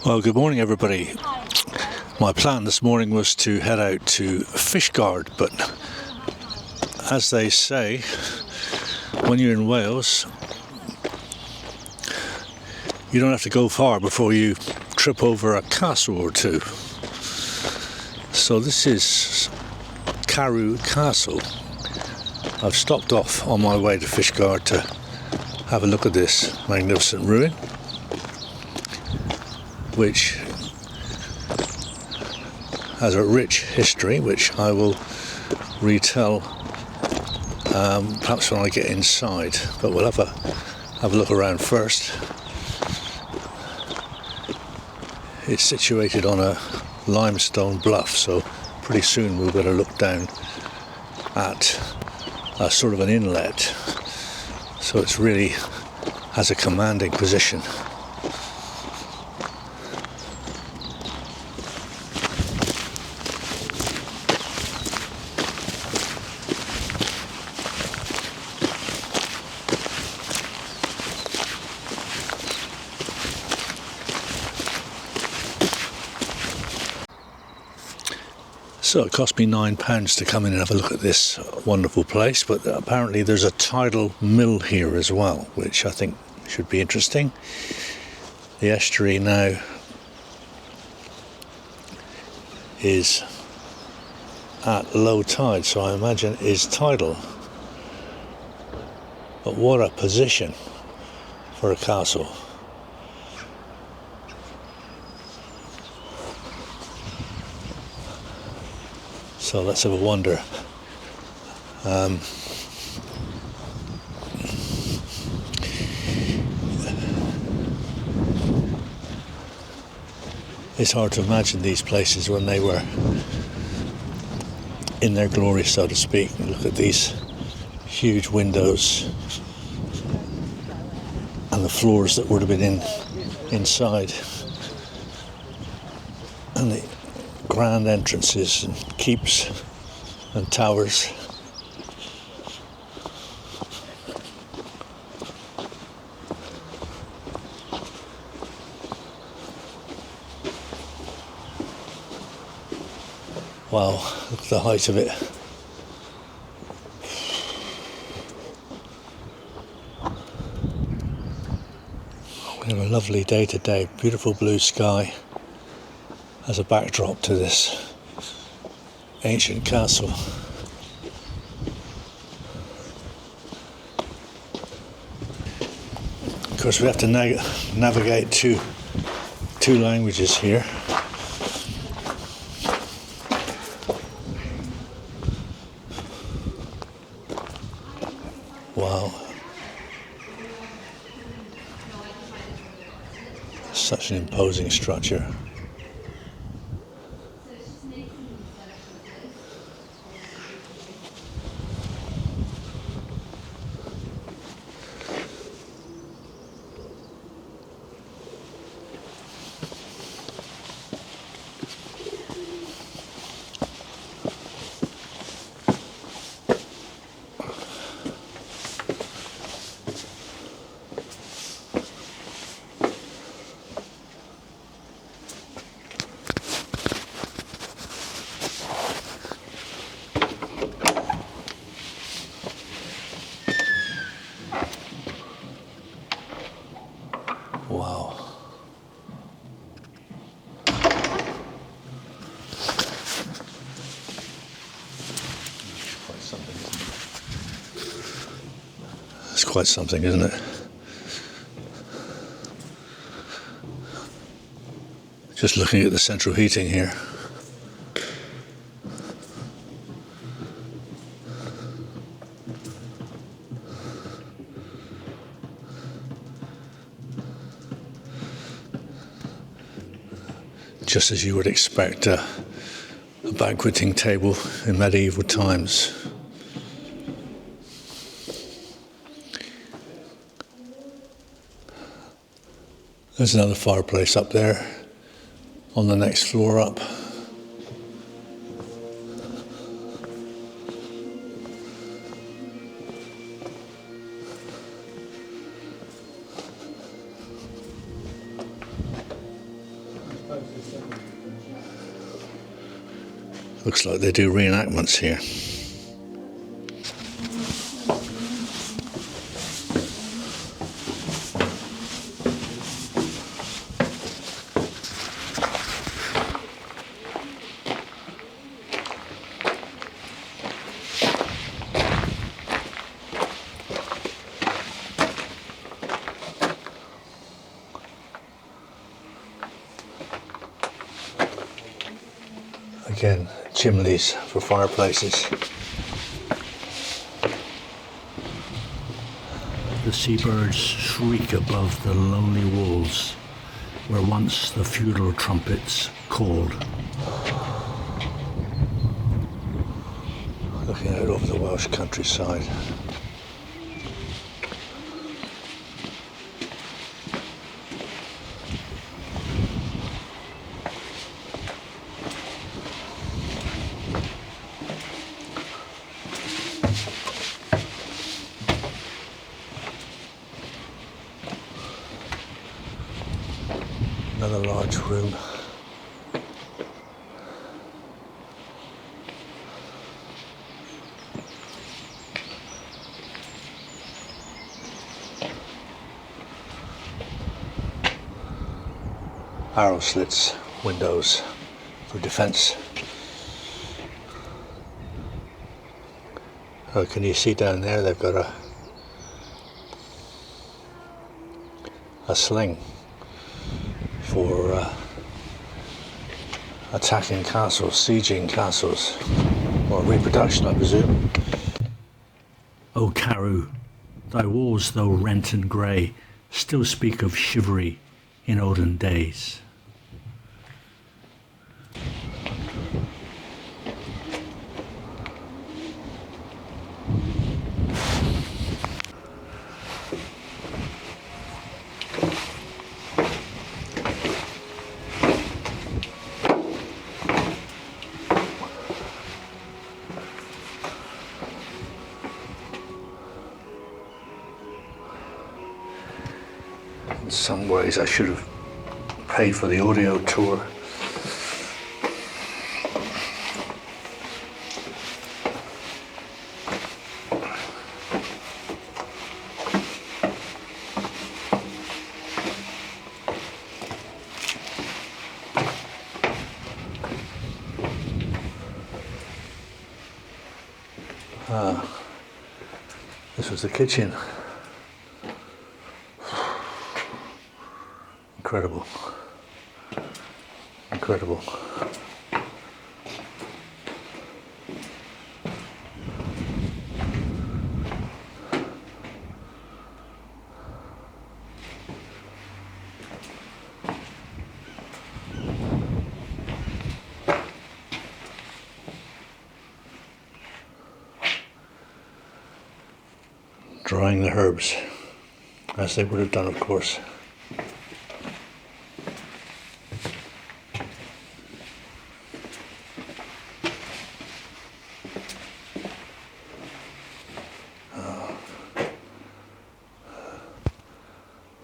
Well, good morning, everybody. My plan this morning was to head out to Fishguard, but as they say, when you're in Wales, you don't have to go far before you trip over a castle or two. So this is Carew Castle. I've stopped off on my way to Fishguard to have a look at this magnificent ruin, which has a rich history, which I will retell perhaps when I get inside. But we'll have a look around first. It's situated on a limestone bluff, so pretty soon we'll better look down at a sort of an inlet. So it's really has a commanding position. So it cost me £9 to come in and have a look at this wonderful place, but apparently there's a tidal mill here as well, which I think should be interesting. The estuary now is at low tide, so I imagine is tidal. But what a position for a castle. So let's have a wander. It's hard to imagine these places when they were in their glory, so to speak. Look at these huge windows and the floors that would have been inside, and the grand entrances and keeps and towers. Wow, look at the height of it. We have a lovely day today, beautiful blue sky as a backdrop to this ancient castle. Of course, we have to navigate two languages here. Wow. Such an imposing structure. Wow. It's quite something, isn't it? Just looking at the central heating here. Just as you would expect a banqueting table in medieval times. There's another fireplace up there on the next floor up. Looks like they do reenactments here. Again, chimneys for fireplaces. The seabirds shriek above the lonely walls where once the feudal trumpets called. Looking out over the Welsh countryside. Another large room. Arrow slits, windows for defence. Oh, can you see down there they've got a sling for attacking castles, sieging castles, or reproduction, I presume. O Carew, thy walls, though rent and grey, still speak of chivalry in olden days. In some ways I should have paid for the audio tour. This was the kitchen. Incredible. Incredible. Drying the herbs, as they would have done, of course.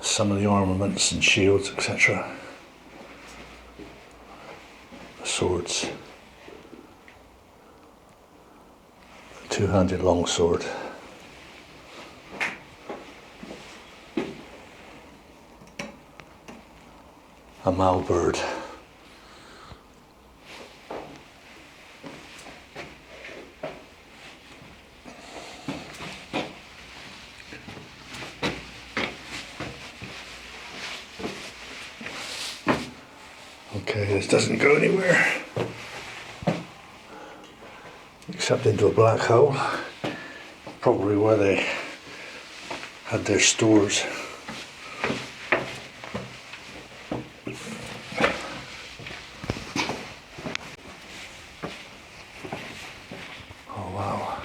Some of the armaments and shields, etc. Swords. A two-handed longsword. A malbird. Okay, this doesn't go anywhere except into a black hole, probably where they had their stores. Oh wow.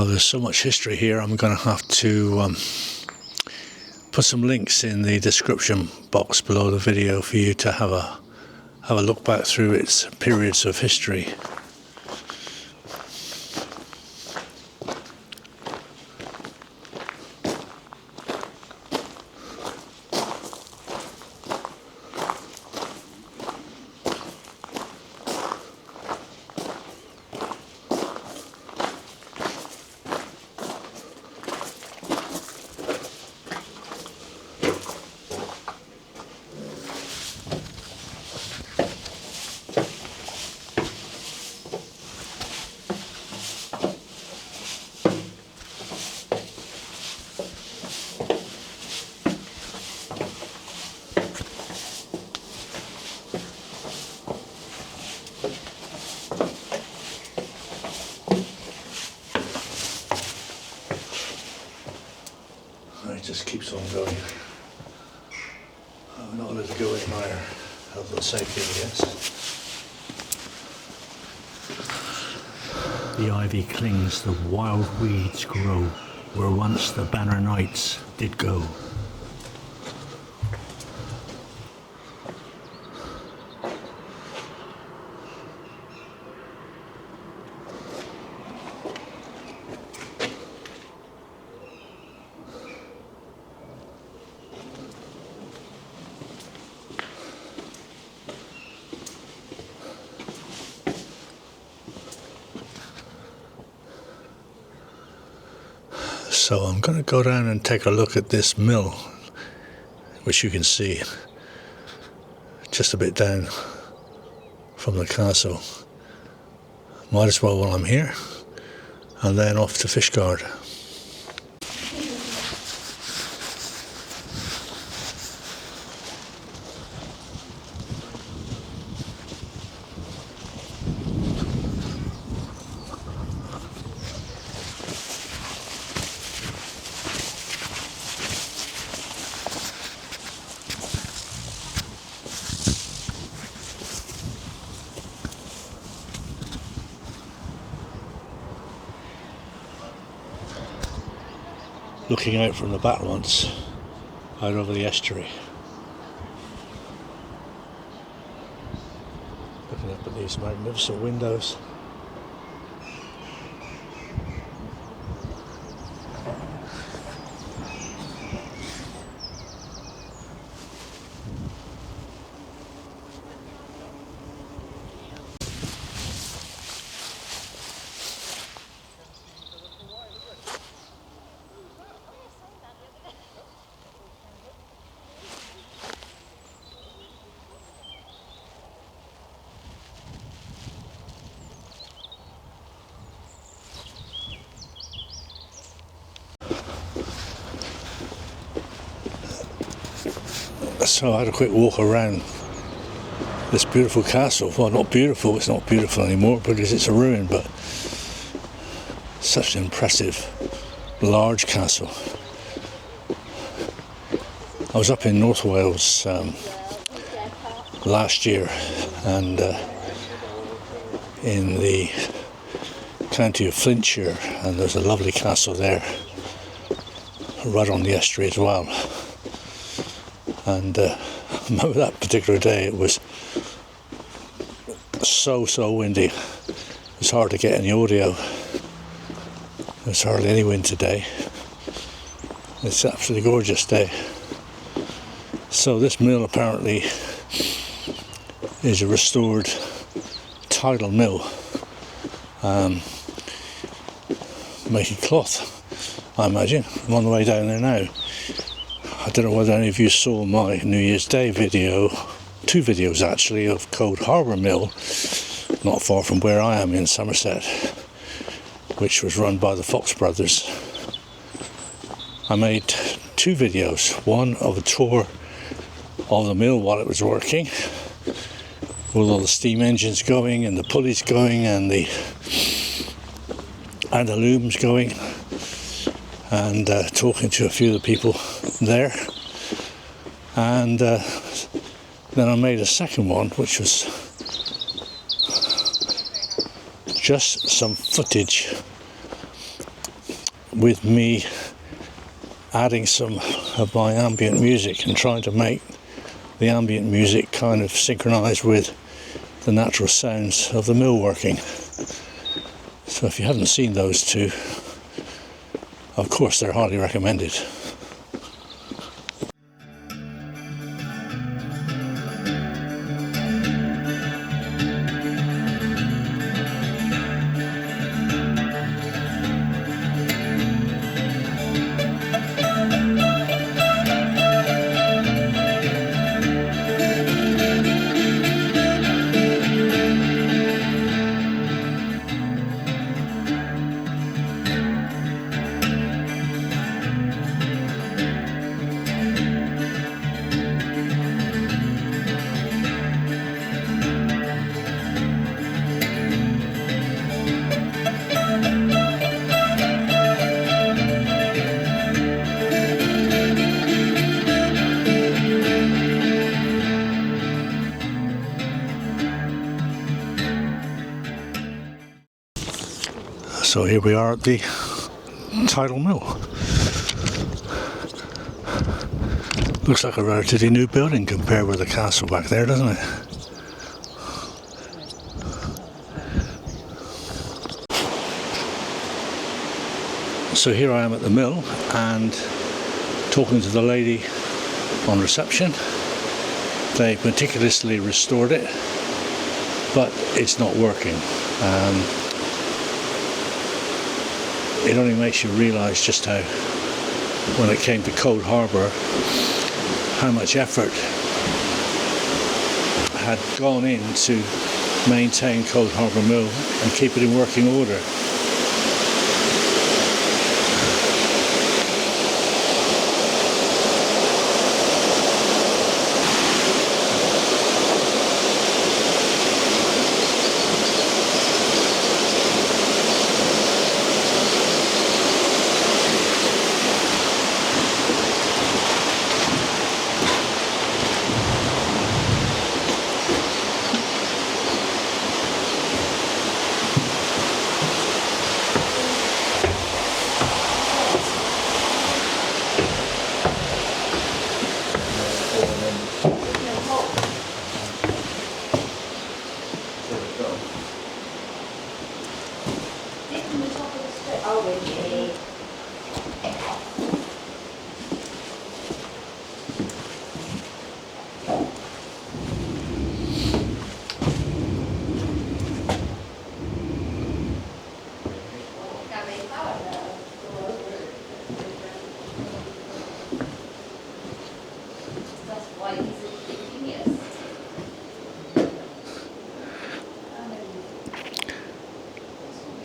there's so much history here, I'm going to have to put some links in the description box below the video for you to have a look back through its periods of history. It just keeps on going. I'm not allowed to go any higher, health and safety, I guess. The ivy clings, the wild weeds grow, where once the banner knights did go. So I'm going to go down and take a look at this mill, which you can see just a bit down from the castle. Might as well while I'm here, and then off to Fishguard. Looking out from the battlements out over the estuary. Looking up at these magnificent windows. So I had a quick walk around this beautiful castle. Well, not beautiful, it's not beautiful anymore because it's a ruin, but such an impressive, large castle. I was up in North Wales last year, and in the county of Flintshire, and there's a lovely castle there right on the estuary as well. And I remember that particular day, it was so windy. It was hard to get any audio. There's hardly any wind today. It's an absolutely gorgeous day. So this mill apparently is a restored tidal mill, making cloth, I imagine. I'm on the way down there now. I don't know whether any of you saw my New Year's Day video, 2 videos actually, of Harbour Mill, not far from where I am in Somerset, which was run by the Fox brothers. I made 2 videos, one of a tour of the mill while it was working, with all the steam engines going and the pulleys going and the looms going, and talking to a few of the people there. And then I made a second one, which was just some footage with me adding some of my ambient music and trying to make the ambient music kind of synchronise with the natural sounds of the mill working. So if you haven't seen those two, of course they're highly recommended. So here we are at the tidal mill. Looks like a relatively new building compared with the castle back there, doesn't it? So here I am at the mill and talking to the lady on reception. They meticulously restored it, but it's not working. It only makes you realise just how, when it came to Cold Harbour, how much effort had gone in to maintain Cold Harbour Mill and keep it in working order.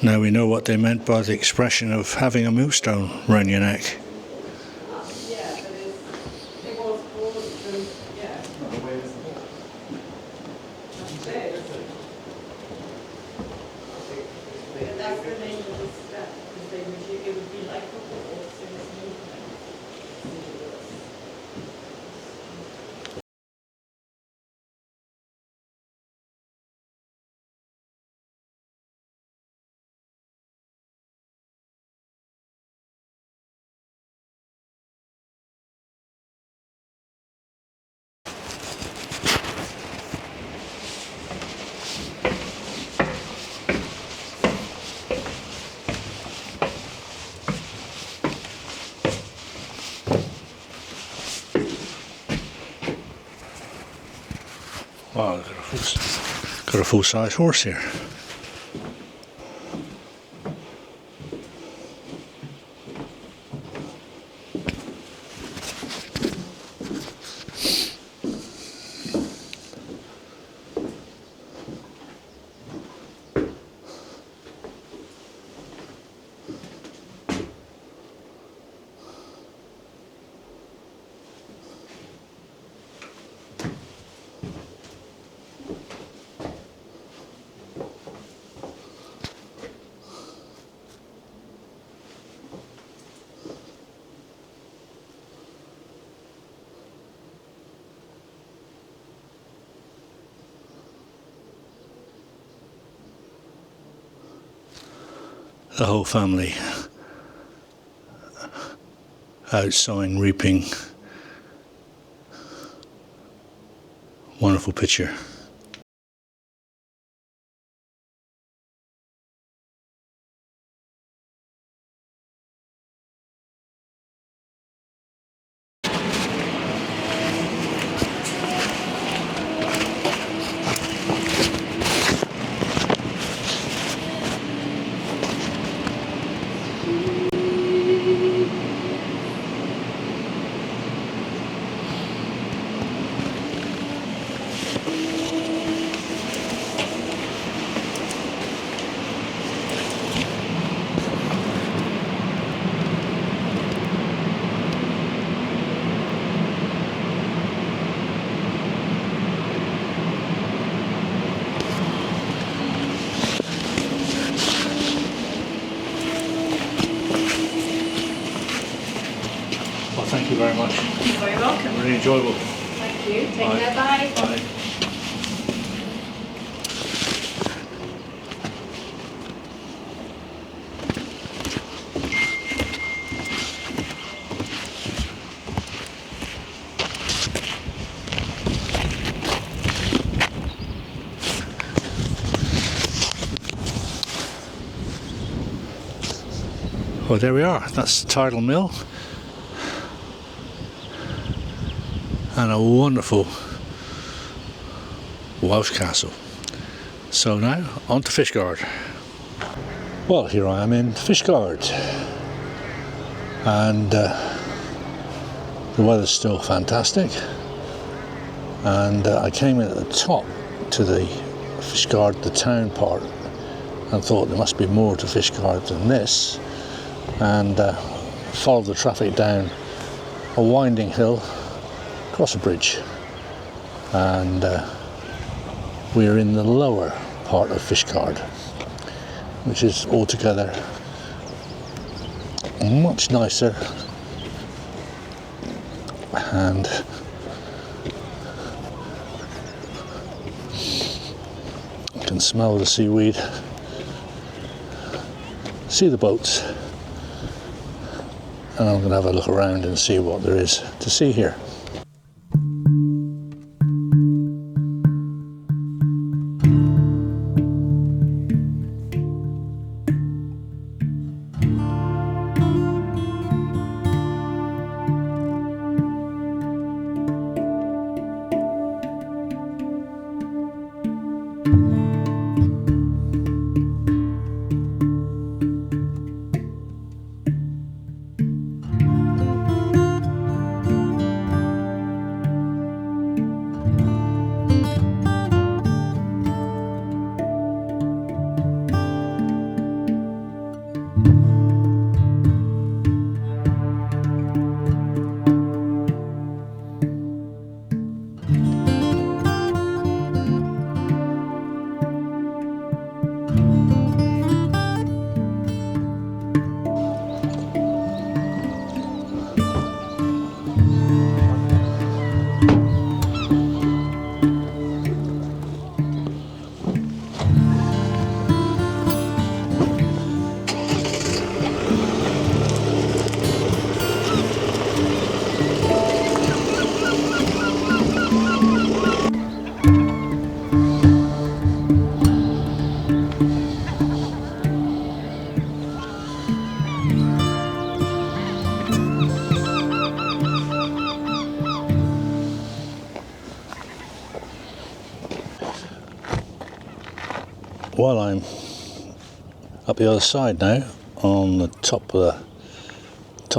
Now we know what they meant by the expression of having a millstone round your neck. Wow, got a full-size horse here. The whole family out sowing, reaping. Wonderful picture. Well, thank you very much. You're very welcome. Really enjoyable. Thank you. Take Bye. care. Bye. Bye. Well, there we are. That's Tidal Mill. And a wonderful Welsh castle. So now, on to Fishguard. Well, here I am in Fishguard. And the weather's still fantastic. And I came in at the top to the Fishguard, the town part, and thought there must be more to Fishguard than this. And followed the traffic down a winding hill, across a bridge, and we're in the lower part of Fishguard, which is altogether much nicer, and you can smell the seaweed, see the boats. And I'm going to have a look around and see what there is to see here. Well, I'm up the other side now, on the top of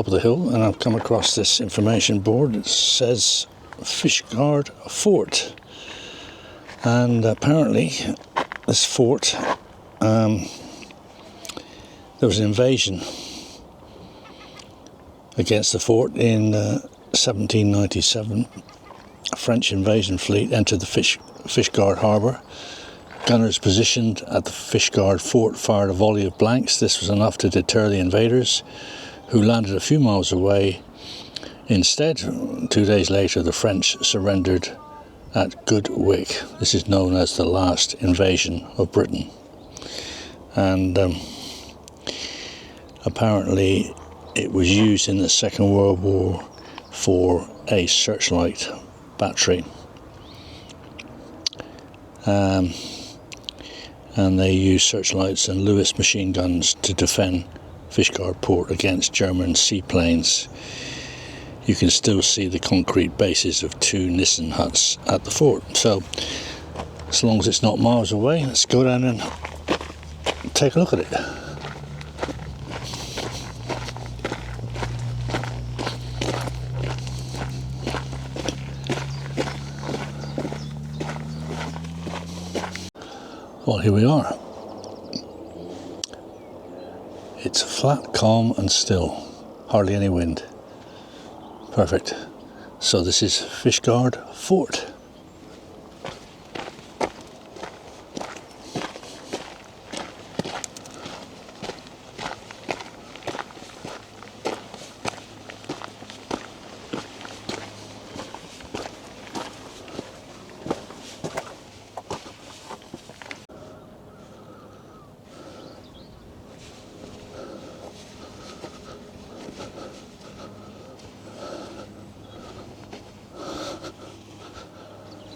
the hill, and I've come across this information board that says Fishguard Fort, and apparently this fort, there was an invasion against the fort in 1797. A French invasion fleet entered the Fishguard Harbour. Gunners positioned at the Fishguard Fort fired a volley of blanks. This was enough to deter the invaders, who landed a few miles away. Instead, 2 days later, the French surrendered at Goodwick. This is known as the last invasion of Britain. And apparently It was used in the Second World War for a searchlight battery. And they used searchlights and Lewis machine guns to defend Fishguard port against German seaplanes. You can still see the concrete bases of 2 Nissen huts at the fort. So, as long as it's not miles away, let's go down and take a look at it. Well, here we are. It's flat, calm and still. Hardly any wind. Perfect. So this is Fishguard Fort.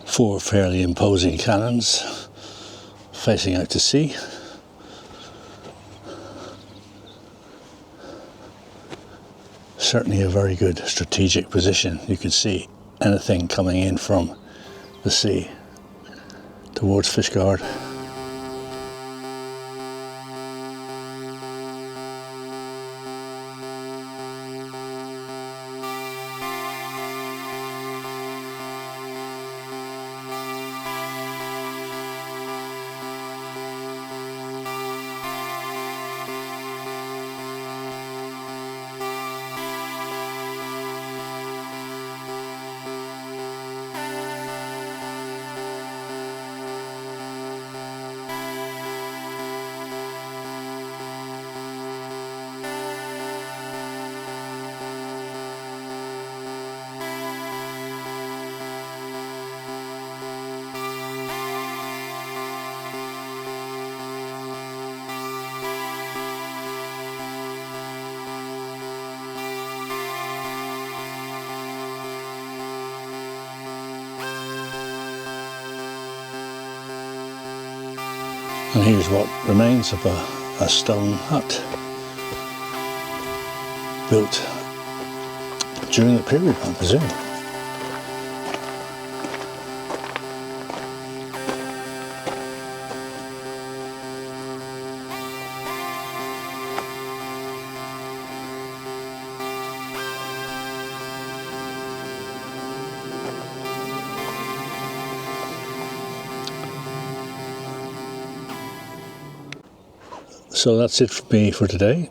Four fairly imposing cannons facing out to sea. Certainly a very good strategic position. You can see anything coming in from the sea towards Fishguard. And here's what remains of a stone hut built during the period, I presume. So that's it for me for today.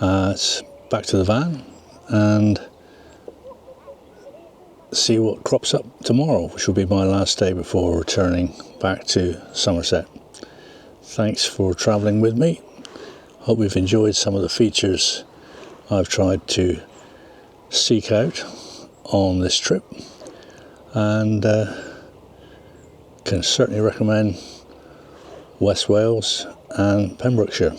It's back to the van and see what crops up tomorrow, which will be my last day before returning back to Somerset. Thanks for travelling with me. Hope you've enjoyed some of the features I've tried to seek out on this trip, and can certainly recommend West Wales and Pembrokeshire.